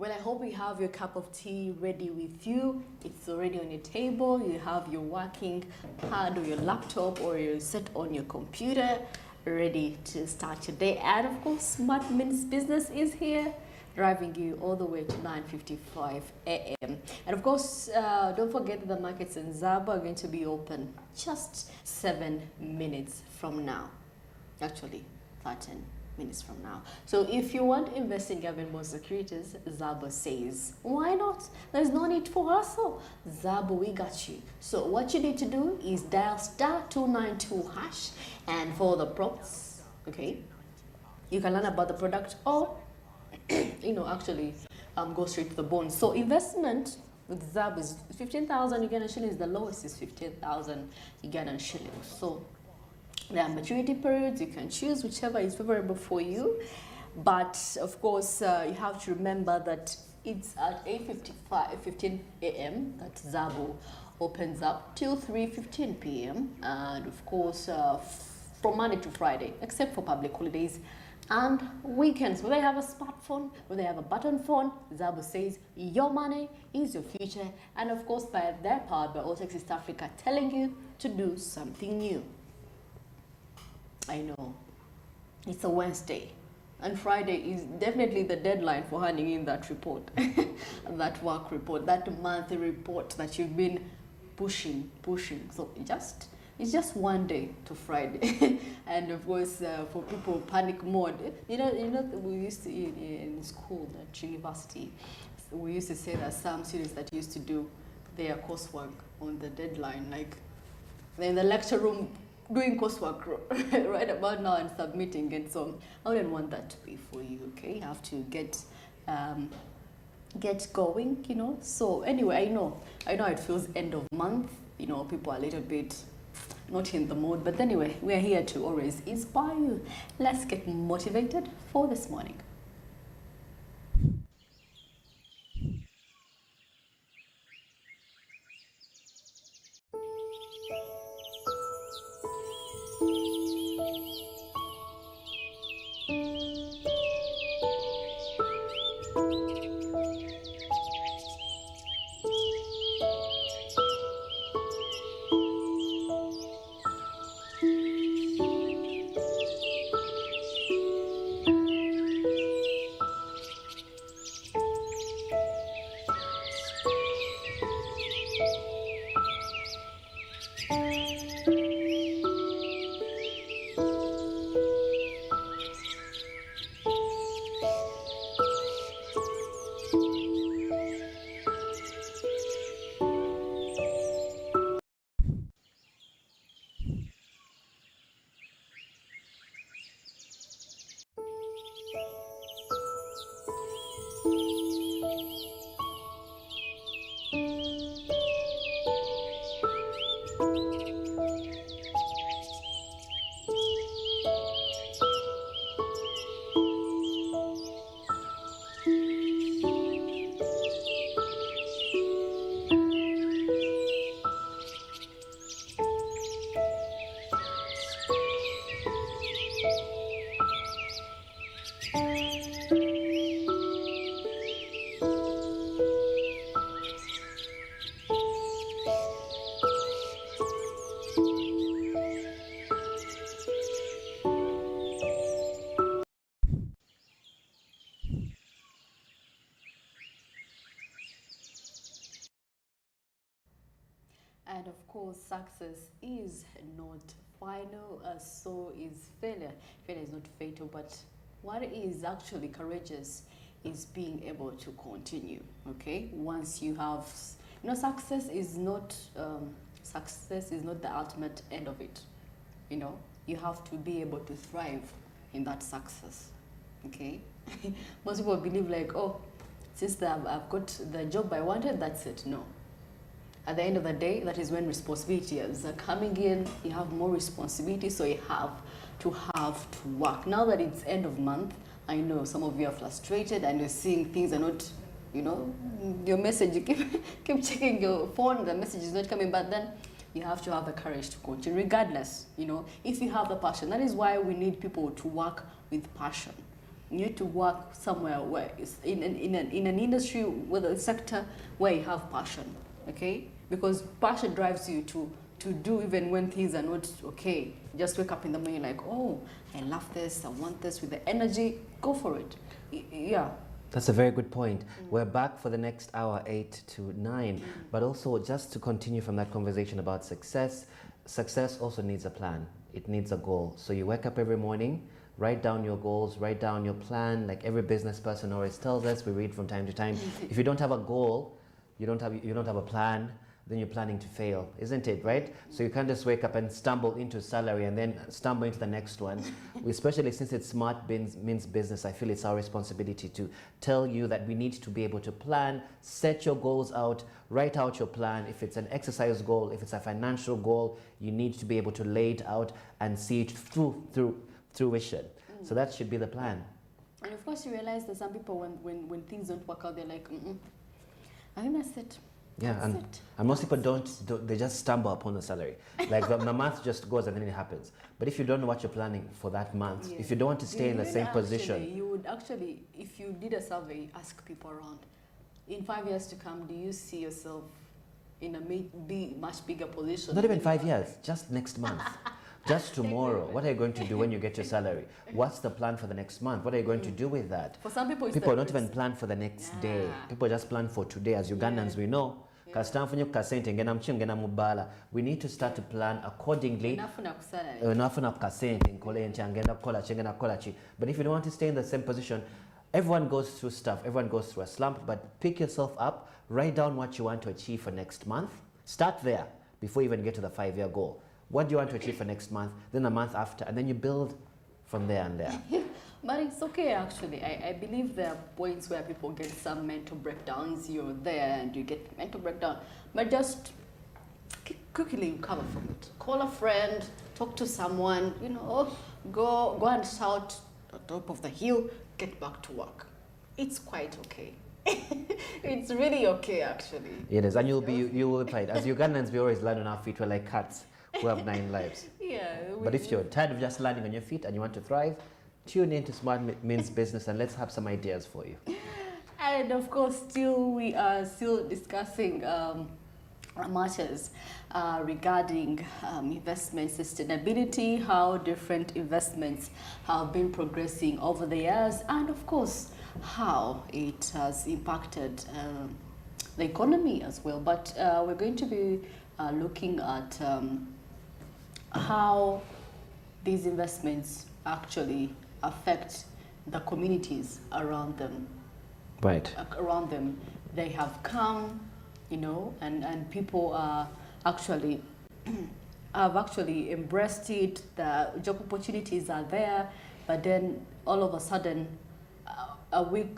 Well, I hope you have your cup of tea ready with you. It's already on your table. You have your working pad or your laptop or you're set on your computer ready to start your day. And of course, Smart Minutes Business is here, driving you all the way to 9:55 a.m. And of course, don't forget that the markets in Zaba are going to be open just 7 minutes from now. Actually, 13 minutes from now. So if you want to invest in government securities, Zabo says, why not? There's no need for hustle. Zabo, we got you. So what you need to do is dial *292# and follow the prompts. Okay, you can learn about the product or actually go straight to the bone. So investment with Zabo is 15,000 Ugandan shillings. The lowest is 15,000 Ugandan shillings. So there are maturity periods. You can choose whichever is favorable for you. But of course, you have to remember that it's at 8:15 a.m. that Zabo opens up till 3:15 p.m. And of course, from Monday to Friday, except for public holidays and weekends. Whether you have a smartphone, whether you have a button phone, Zabo says your money is your future. And of course, by their powered by Otex East Africa, telling you to do something new. I know it's a Wednesday and Friday is definitely the deadline for handing in that report, that work report, that monthly report that you've been pushing. So it's just one day to Friday. And of course, for people panic mode, we used to in school at university, we used to say that some students that used to do their coursework on the deadline, like they're in the lecture room doing coursework right about now and submitting, and so I wouldn't want that to be for you. Okay, you have to get going, So anyway, I know it feels end of month, people are a little bit not in the mood, but anyway, we're here to always inspire you. Let's get motivated for this morning. And of course, success is not final, so is failure. Failure is not fatal, but what is actually courageous is being able to continue. Okay, once you have, success is not the ultimate end of it. You have to be able to thrive in that success. Okay, most people believe like, oh, since I've got the job I wanted, that's it. No. At the end of the day, that is when responsibilities are coming in. You have more responsibility, so you have to work. Now that it's end of month, I know some of you are frustrated and you're seeing things are not, your message, you keep checking your phone, the message is not coming, but then you have to have the courage to continue regardless, if you have the passion. That is why we need people to work with passion. You need to work somewhere where it's in an industry, with a sector where you have passion, okay? Because passion drives you to do even when things are not okay. Just wake up in the morning like, oh, I love this, I want this, with the energy, go for it. Yeah. That's a very good point. We're back for the next hour, 8 to 9. But also, just to continue from that conversation about success, success also needs a plan. It needs a goal. So you wake up every morning, write down your goals, write down your plan. Like every business person always tells us, we read from time to time. If you don't have a goal, you don't have a plan, then you're planning to fail, isn't it, right? So you can't just wake up and stumble into salary and then stumble into the next one. Especially since it's smart means business, I feel it's our responsibility to tell you that we need to be able to plan, set your goals out, write out your plan. If it's an exercise goal, if it's a financial goal, you need to be able to lay it out and see it through fruition. So that should be the plan. And of course you realize that some people, when things don't work out, they're like, I think that's it. Yeah, and most people don't, they just stumble upon the salary. Like the month just goes and then it happens. But if you don't know what you're planning for that month, if you don't want to stay in the same position. You would actually, if you did a survey, ask people around, in 5 years to come, do you see yourself in a much bigger position? Not even 5 years, just next month. Just tomorrow. What are you going to do when you get your salary? What's the plan for the next month? What are you going to do with that? For some people, people don't even plan for the next day. People just plan for today. As Ugandans, we know. We need to start to plan accordingly. But if you don't want to stay in the same position, everyone goes through stuff. Everyone goes through a slump. But pick yourself up. Write down what you want to achieve for next month. Start there before you even get to the 5-year goal. What do you want to achieve for next month, then the month after, and then you build from there and there. But it's okay, actually. I believe there are points where people get some mental breakdowns. You're there and you get mental breakdown, but just quickly recover from it. Call a friend, talk to someone, go and shout at the top of the hill, get back to work. It's quite okay. It's really okay, actually. It is, and you will find. As Ugandans, we always land on our feet. We're like cats who have 9 lives. Yeah. But if you're tired of just landing on your feet and you want to thrive, tune into Smart Means Business and let's have some ideas for you. And of course, we are still discussing matters regarding investment sustainability, how different investments have been progressing over the years, and of course, how it has impacted the economy as well. But we're going to be looking at how these investments actually affect the communities around them. Right. Around them. They have come, and people are actually have actually embraced it. The job opportunities are there, but then all of a sudden, a week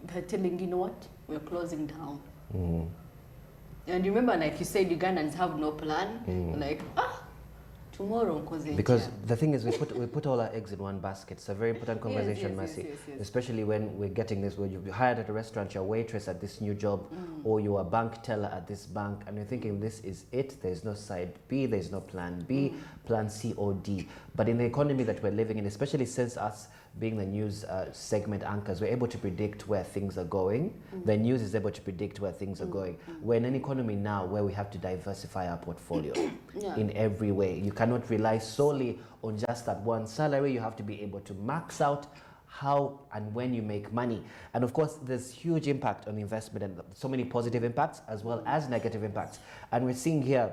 they're telling, you know what, we're closing down. And remember, like you said, Ugandans have no plan. Like, tomorrow, because the thing is, we put all our eggs in one basket. It's a very important conversation, Mercy. Yes. Especially when we're getting this, where you're hired at a restaurant, you're a waitress at this new job, or you're a bank teller at this bank, and you're thinking this is it. There's no side B, there's no plan B, plan C or D. But in the economy that we're living in, especially since us being the news segment anchors, we're able to predict where things are going. The news is able to predict where things are going. We're in an economy now where we have to diversify our portfolio in every way. You cannot rely solely on just that one salary. You have to be able to max out how and when you make money. And of course, there's huge impact on investment and so many positive impacts as well as negative impacts. And we're seeing here,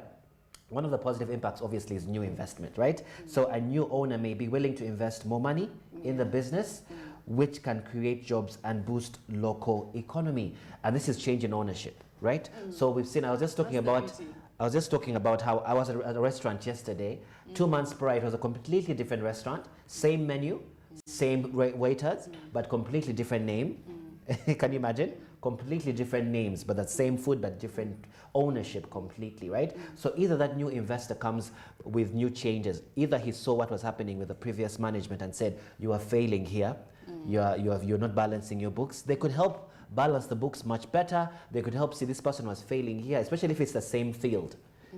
one of the positive impacts obviously is new investment, right? So a new owner may be willing to invest more money in the business, which can create jobs and boost local economy. And this is change in ownership, right? So we've seen, I was just talking about how I was at a restaurant yesterday. 2 months prior, it was a completely different restaurant, same menu, same waiters, but completely different name. Can you imagine? Completely different names, but the same food, but different ownership completely, right? So either that new investor comes with new changes, either he saw what was happening with the previous management and said, you are failing here, you're not balancing your books. They could help balance the books much better. They could help see this person was failing here, especially if it's the same field.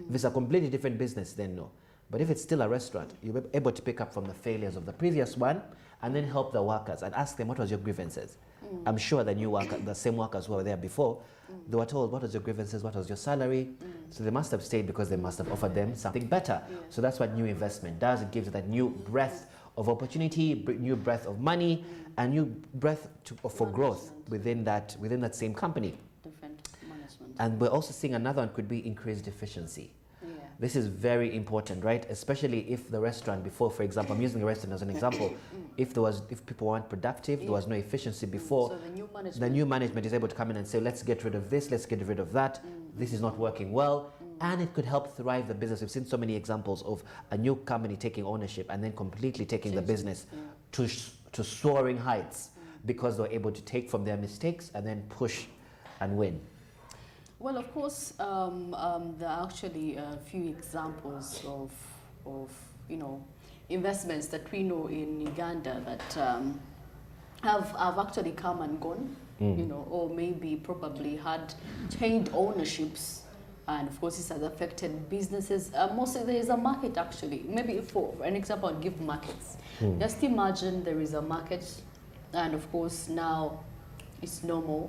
If it's a completely different business, then no. But if it's still a restaurant, you're able to pick up from the failures of the previous one and then help the workers and ask them, what was your grievances? I'm sure the new worker, the same workers who were there before, they were told, what was your grievances, what was your salary? So they must have stayed because they must have offered them something better. So that's what new investment does. It gives it that new breath of opportunity, new breath of money, and new breath for growth within that same company. Different management. And we're also seeing another one could be increased efficiency. This is very important, right? Especially if the restaurant before, for example, I'm using a restaurant as an example, if people weren't productive, there was no efficiency before, so the new management is able to come in and say, let's get rid of this, let's get rid of that, this is not working well, and it could help thrive the business. We've seen so many examples of a new company taking ownership and then completely taking the business to soaring heights because they're able to take from their mistakes and then push and win. Well, of course, there are actually a few examples of investments that we know in Uganda that have actually come and gone, or maybe probably had changed ownerships, and of course this has affected businesses. Mostly there is a market actually. Maybe for an example, I'll give markets. Just imagine there is a market, and of course now it's no more.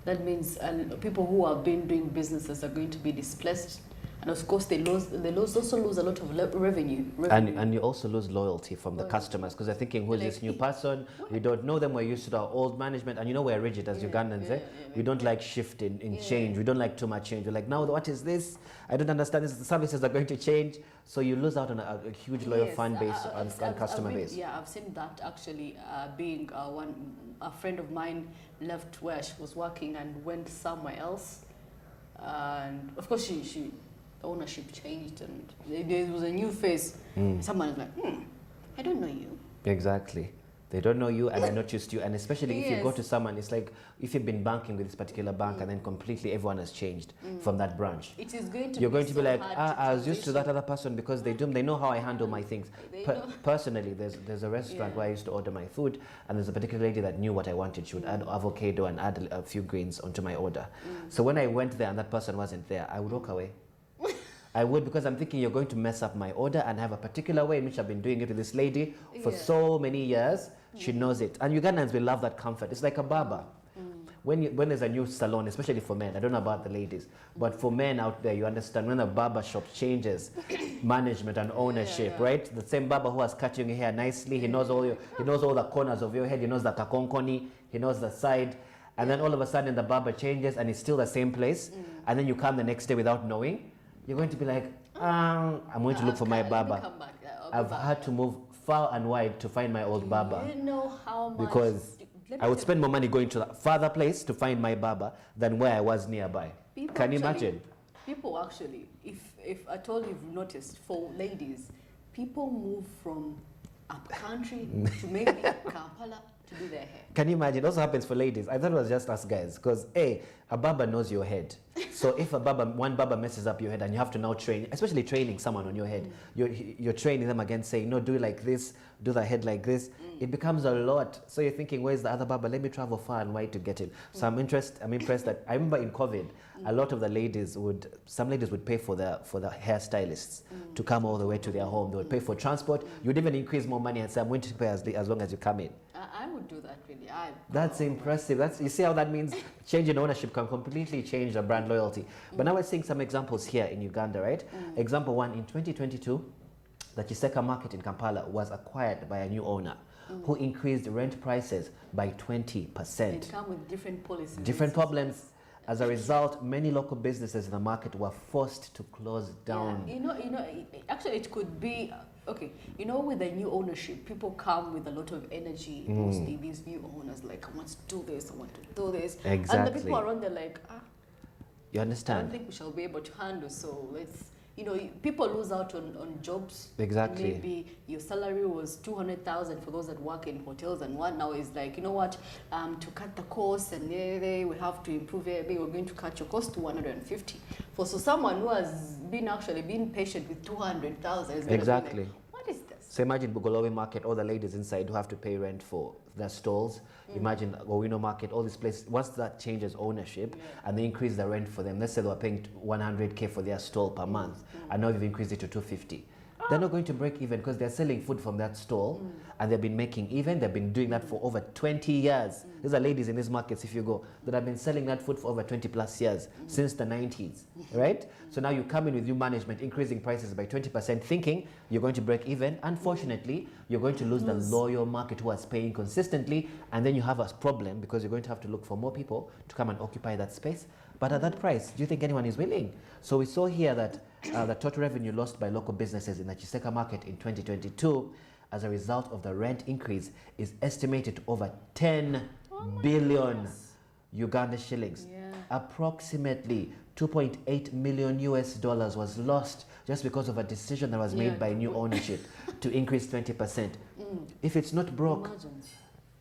That means people who have been doing businesses are going to be displaced, and of course they also lose a lot of revenue. And you also lose loyalty from the customers because they're thinking, who's this new person? We don't know them. We're used to our old management, and we're rigid as Ugandans. We don't like shift in change. We don't like too much change. We're like, now what is this? I don't understand this. The services are going to change, so you lose out on a huge loyal fan base and customer base. Yeah, I've seen that actually. Being a friend of mine left where she was working and went somewhere else, and of course she ownership changed and there was a new face. Someone is like, I don't know you. Exactly. They don't know you and they're not used to you. And especially if you go to someone, it's like if you've been banking with this particular bank and then completely everyone has changed from that branch. It is going to You're be going to be like, I was transition. used to that other person because they know how I handle my things. Personally, there's a restaurant where I used to order my food, and there's a particular lady that knew what I wanted. She would add avocado and add a few grains onto my order. So when I went there and that person wasn't there, I would walk away. I would, because I'm thinking you're going to mess up my order, and have a particular way in which I've been doing it with this lady for so many years. She knows it. And Ugandans, we love that comfort. It's like a barber. When there's a new salon, especially for men, I don't know about the ladies, but for men out there, you understand when a barber shop changes management and ownership, right? The same barber who was cutting your hair nicely, he knows all the corners of your head, he knows the kakonkoni, he knows the side, and then all of a sudden the barber changes and it's still the same place, and then you come the next day without knowing. You're going to be like, I'm going to look for my barber. I've had to move far and wide to find my old barber. You know how much? Because I would spend more money going to a farther place to find my barber than where I was nearby. Can you imagine? People actually, if at all you've noticed, for ladies, people move from up country to maybe Kampala to do their hair. Can you imagine? It also happens for ladies. I thought it was just us guys, because a barber knows your head. So if one barber messes up your head and you have to now train, especially training someone on your head, you're training them again, saying, no, do it like this, do the head like this. It becomes a lot. So you're thinking, where's the other barber? Let me travel far and wide to get it. So I'm impressed that I remember in COVID, a lot of the ladies some ladies would pay for the hairstylists to come all the way to their home. They would pay for transport. You'd even increase more money and say, I'm going to pay as long as you come in. I would do that really. That's impressive. You see how that means change in ownership can completely change the brand loyalty. But now we're seeing some examples here in Uganda, right? Example one, in 2022, the Chiseka market in Kampala was acquired by a new owner who increased rent prices by 20%. They come with different policies. Different problems. As a result, many local businesses in the market were forced to close down. Yeah. Actually it could be, okay, with the new ownership, people come with a lot of energy, mostly these new owners, like, I want to do this, I want to do this. Exactly. And the people around there like, you understand? I don't think we shall be able to handle, so let's, people lose out on jobs. Exactly. Maybe your salary was 200,000 for those that work in hotels, and one now is like, to cut the cost, and we have to improve it, we're going to cut your cost to 150. So someone who has been patient with 200,000 is going to be like, what is this? So imagine Bugolowe Market, all the ladies inside who have to pay rent for their stalls. Imagine Owino Market, all these places. Once that changes ownership and they increase the rent for them, let's say they were paying 100K for their stall per month, and now they've increased it to 250. They're not going to break even because they're selling food from that stall and they've been making even. They've been doing that for over 20 years. These are ladies in these markets, if you go, that have been selling that food for over 20 plus years, since the 90s, right? So now you come in with new management, increasing prices by 20%, thinking you're going to break even. Unfortunately, you're going to lose the loyal market who is paying consistently, and then you have a problem because you're going to have to look for more people to come and occupy that space. But at that price, do you think anyone is willing? So we saw here that the total revenue lost by local businesses in the Chiseka market in 2022 as a result of the rent increase is estimated to over 10 billion Uganda shillings. Approximately 2.8 million US dollars was lost just because of a decision that was made by new ownership to increase 20%. If it's not broke,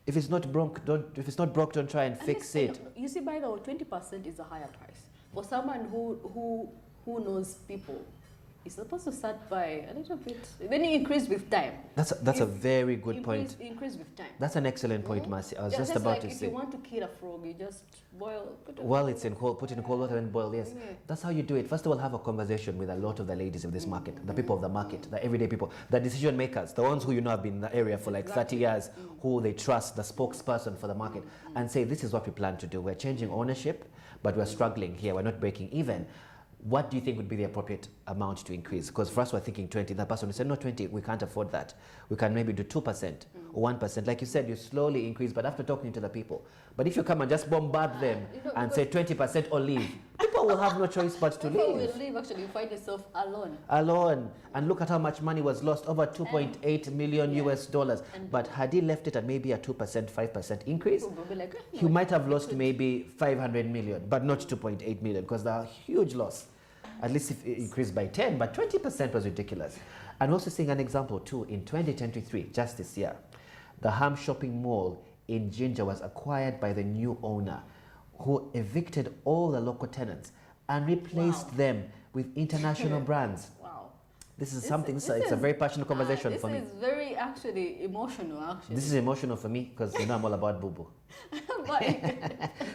if it's not broke, don't try and fix it. You see, by the way, 20% is a higher price for someone who knows people. It's supposed to start by a little bit, then you increase with time. That's a very good point. Increase with time. That's an excellent point, Marcy. I was just about to say. If you want to kill a frog, you just boil. It's in cold, put in cold water and boil. Yes, that's how you do it. First of all, have a conversation with a lot of the ladies of this market, the people of the market, the everyday people, the decision makers, the ones who you know have been in the area for like 30 years, who they trust, the spokesperson for the market, and say, this is what we plan to do. We're changing ownership, but we're struggling here. We're not breaking even. What do you think would be the appropriate amount to increase? Because for us, we're thinking 20. That person said, no, 20, we can't afford that. We can maybe do 2% or 1%. Like you said, you slowly increase, but after talking to the people. But if you come and just bombard them and say 20% or leave, people will have no choice but to leave. People will leave, actually. You find yourself alone. Alone. And look at how much money was lost, over 2.8 million US dollars. But had he left it at maybe a 2%, 5% increase, he might have lost maybe 500 million, but not 2.8 million, because they're a huge loss. At least if it increased by 10, but 20% was ridiculous. And also seeing an example too, in 2023, just this year, the Ham Shopping Mall in Jinja was acquired by the new owner, who evicted all the local tenants and replaced them with international brands. Wow. This is it's a very passionate conversation for me. This is very actually emotional, actually. This is emotional for me because you know I'm all about boo-boo.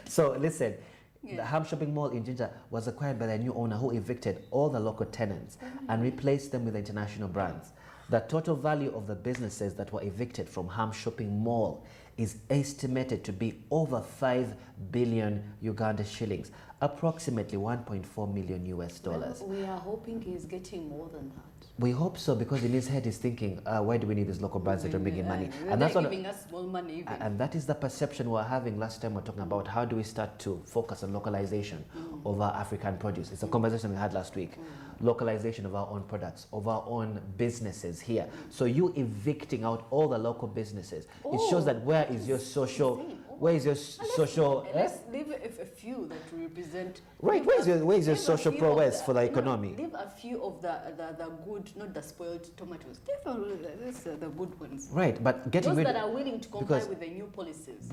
So listen, the Ham Shopping Mall in Jinja was acquired by the new owner, who evicted all the local tenants and replaced them with international brands. The total value of the businesses that were evicted from Ham Shopping Mall is estimated to be over 5 billion Uganda shillings, approximately 1.4 million US dollars. Well, we are hoping he's getting more than that. We hope so, because in his head he's thinking, why do we need these local brands that are bringing money? And that's giving us small money even. And that is the perception we're having. Last time we're talking about how do we start to focus on localization of our African produce. It's a conversation we had last week. Localization of our own products, of our own businesses here. So you evicting out all the local businesses, it shows that where is your social... Where is your social... Let's leave a few that represent... Right, where is your social prowess for the economy? Leave a few of the good, not the spoiled tomatoes. Leave the good ones. Right, but getting rid of... Those that are willing to comply with the new policies.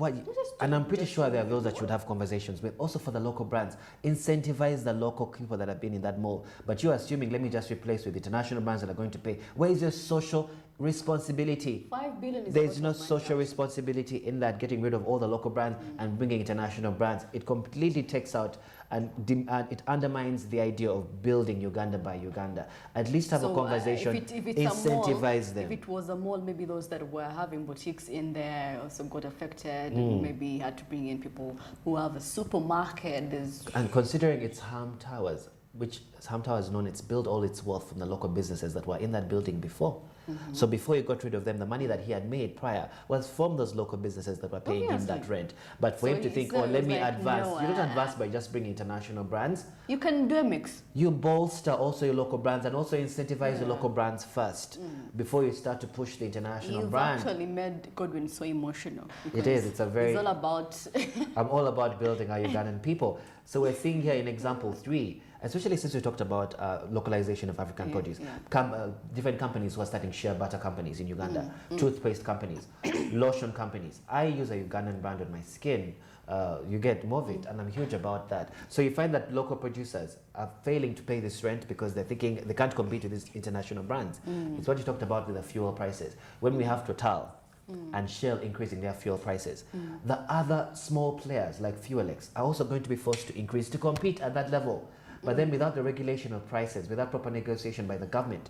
And I'm pretty sure there are those that you would have conversations with. Also for the local brands, incentivize the local people that have been in that mall. But you're assuming, let me just replace with international brands that are going to pay. Where is your social responsibility? 5 billion is... There's no social responsibility in that, getting rid of all the local brands and bringing international brands. It completely takes out and it undermines the idea of building Uganda by Uganda. At least have a conversation, if it's incentivize them. If it was a mall, maybe those that were having boutiques in there also got affected. Maybe had to bring in people who have a supermarket. And considering it's Ham Towers, which Ham Towers is known, it's built all its wealth from the local businesses that were in that building before. So before he got rid of them, the money that he had made prior was from those local businesses that were paying him that rent. But for him to think, let me advance. You don't advance by just bringing international brands. You can do a mix. You bolster also your local brands and also incentivize your local brands first before you start to push the international brand. You've actually made Godwin so emotional. It is. It's a very... It's all about... I'm all about building our Ugandan people. So we're seeing here in example 3, especially since we talked about localization of African produce, different companies who are starting shea butter companies in Uganda, toothpaste companies, lotion companies. I use a Ugandan brand on my skin. You get Movit, and I'm huge about that. So you find that local producers are failing to pay this rent because they're thinking they can't compete with these international brands. It's what you talked about with the fuel prices. When we have Total and Shell increasing their fuel prices, the other small players like Fuelex are also going to be forced to increase to compete at that level. But then without the regulation of prices, without proper negotiation by the government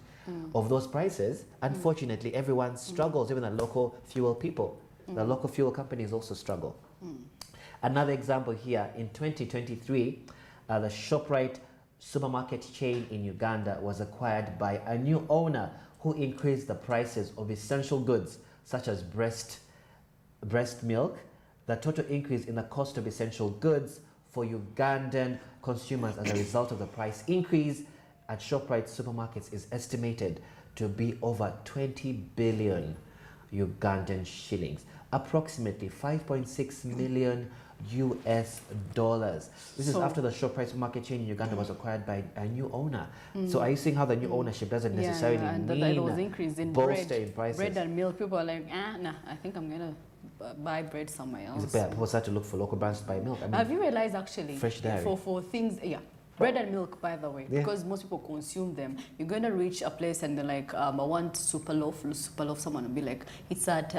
of those prices, unfortunately everyone struggles, even the local fuel people. The local fuel companies also struggle. Another example here, in 2023, the ShopRite supermarket chain in Uganda was acquired by a new owner who increased the prices of essential goods such as breast milk. The total increase in the cost of essential goods for Ugandan consumers as a result of the price increase at ShopRite supermarkets is estimated to be over 20 billion Ugandan shillings, approximately 5.6 million US dollars. This is after the ShopRite supermarket chain in Uganda was acquired by a new owner. So are you seeing how the new ownership doesn't necessarily mean it was increase in bolster in prices? Bread and milk. People are like, nah, I think I'm gonna buy bread somewhere else. People start to look for local brands to buy milk. I mean, have you realized actually fresh dairy for things, bread and milk, by the way, because most people consume them. You're going to reach a place and they're like, I want super loaf. Someone will be like, it's at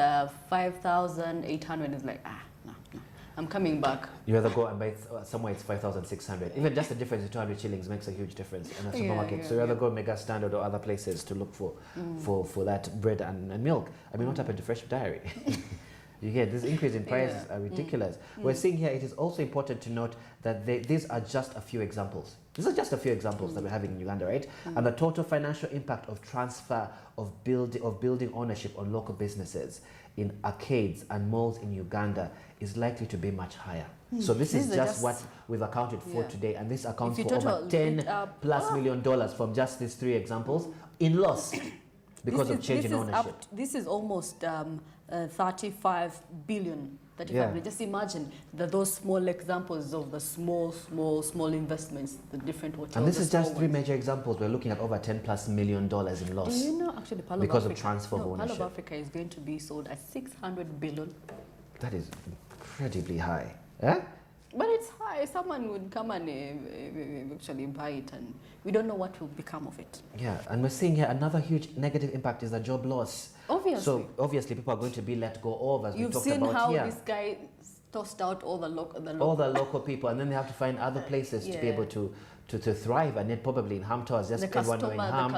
5,800. It's like, no, I'm coming back. You rather go and buy somewhere it's 5,600. Even just the difference in 200 shillings makes a huge difference in a supermarket. So you rather go Mega Standard or other places to look for that bread and milk. I mean, what happened to fresh dairy? You get this increase in prices are ridiculous. We're seeing here, it is also important to note that these are just a few examples. These are just a few examples that we're having in Uganda, right? And the total financial impact of transfer of building ownership on local businesses in arcades and malls in Uganda is likely to be much higher. So this is just what we've accounted for today, and this accounts for over $10+ million from just these 3 examples in loss because of change in ownership. This is almost 35 billion that you have. Just imagine those small examples of the small investments, the different hotels. And this is just 3 major examples. We're looking at over $10+ million in loss. Do you know actually because of transfer of ownership? Pearl of Africa is going to be sold at 600 billion. That is incredibly high. Yeah? But it's high. Someone would come and actually buy it, and we don't know what will become of it. Yeah, and we're seeing here another huge negative impact is the job loss. Obviously. So obviously people are going to be let go of, as we talked about here. You've seen how this guy tossed out all the local people, and then they have to find other places to be able to thrive. And yet probably in Ham Towers, just everyone knowing Ham,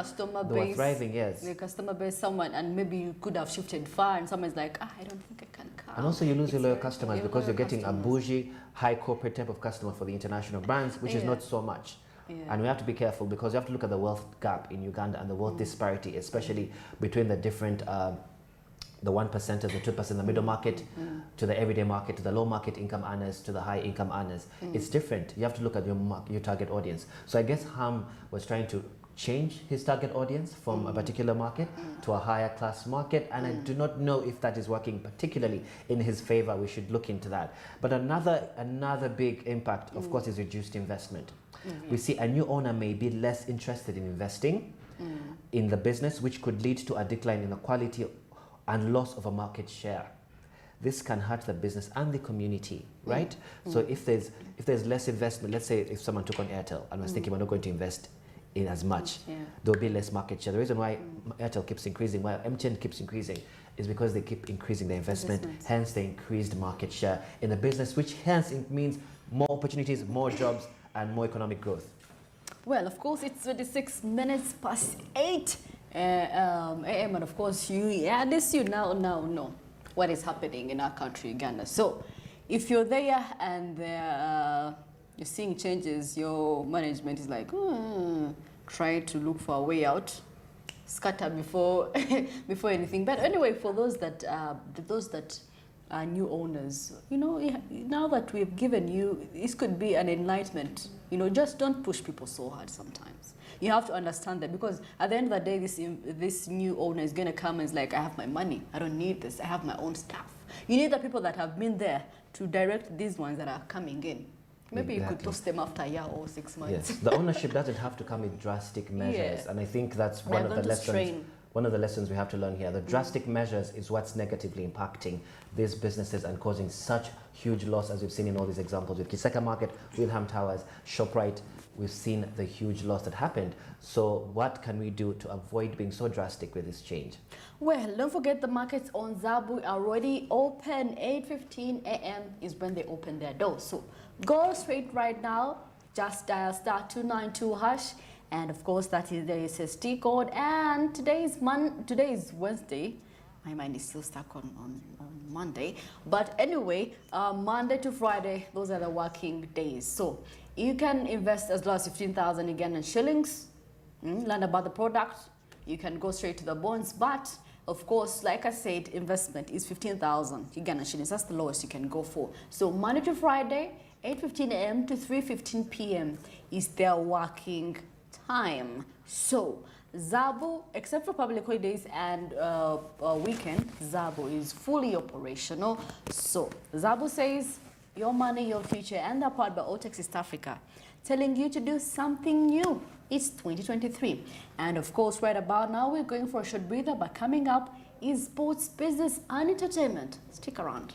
they were thriving, The customer base, someone, and maybe you could have shifted far, and someone's like, I don't think I can come. And also you lose your loyal customers because you're getting a bougie, high corporate type of customer for the international brands, which is not so much. And we have to be careful because you have to look at the wealth gap in Uganda and the wealth disparity, especially between the different, the 1%, the 2%, the middle market, to the everyday market, to the low market income earners, to the high income earners. It's different. You have to look at your target audience. So I guess Ham was trying to change his target audience from a particular market to a higher class market, and I do not know if that is working particularly in his favor. We should look into that. But another big impact, of course, is reduced investment. We see a new owner may be less interested in investing in the business, which could lead to a decline in the quality and loss of a market share. This can hurt the business and the community, right? So if there's less investment, let's say if someone took on Airtel and was thinking we're not going to invest in as much, there'll be less market share. The reason why Airtel keeps increasing, why MTN keeps increasing, is because they keep increasing their investment, hence the increased market share in the business, which hence it means more opportunities, more jobs, and more economic growth. Well, of course, it's 26 minutes past 8 a.m. and of course you now know what is happening in our country, Uganda. So if you're there and you're seeing changes, your management is like, try to look for a way out, scatter before before anything. But anyway, for those that are new owners, now that we've given you, this could be an enlightenment. Just don't push people so hard sometimes. You have to understand that, because at the end of the day, this new owner is going to come and is like, I have my money, I don't need this, I have my own staff. You need the people that have been there to direct these ones that are coming in. Maybe you could toss them after a year or 6 months. Yes, the ownership doesn't have to come with drastic measures, and I think that's one of the lessons. One of the lessons we have to learn here. The drastic measures is what's negatively impacting these businesses and causing such huge loss, as we've seen in all these examples with Kiseka Market, Wilhelm Towers, ShopRite. We've seen the huge loss that happened. So what can we do to avoid being so drastic with this change? Well, don't forget the markets on Zabu are already open. 8:15 a.m. is when they open their doors. So go straight right now. Just dial *292#. And of course, that is the SST code. And today is Wednesday. My mind is still stuck on Monday. But anyway, Monday to Friday, those are the working days. So you can invest as low as 15,000 again in shillings, learn about the product. You can go straight to the bonds. But of course, like I said, investment is 15,000 Uganda shillings. That's the lowest you can go for. So Monday to Friday, 8:15 a.m. to 3:15 p.m. is their working time. So Zabu, except for public holidays and weekend, Zabu is fully operational. So Zabu says your money, your future, and they're powered by Otex East Africa, telling you to do something new. It's 2023. And of course, right about now, we're going for a short breather, but coming up is sports, business, and entertainment. Stick around.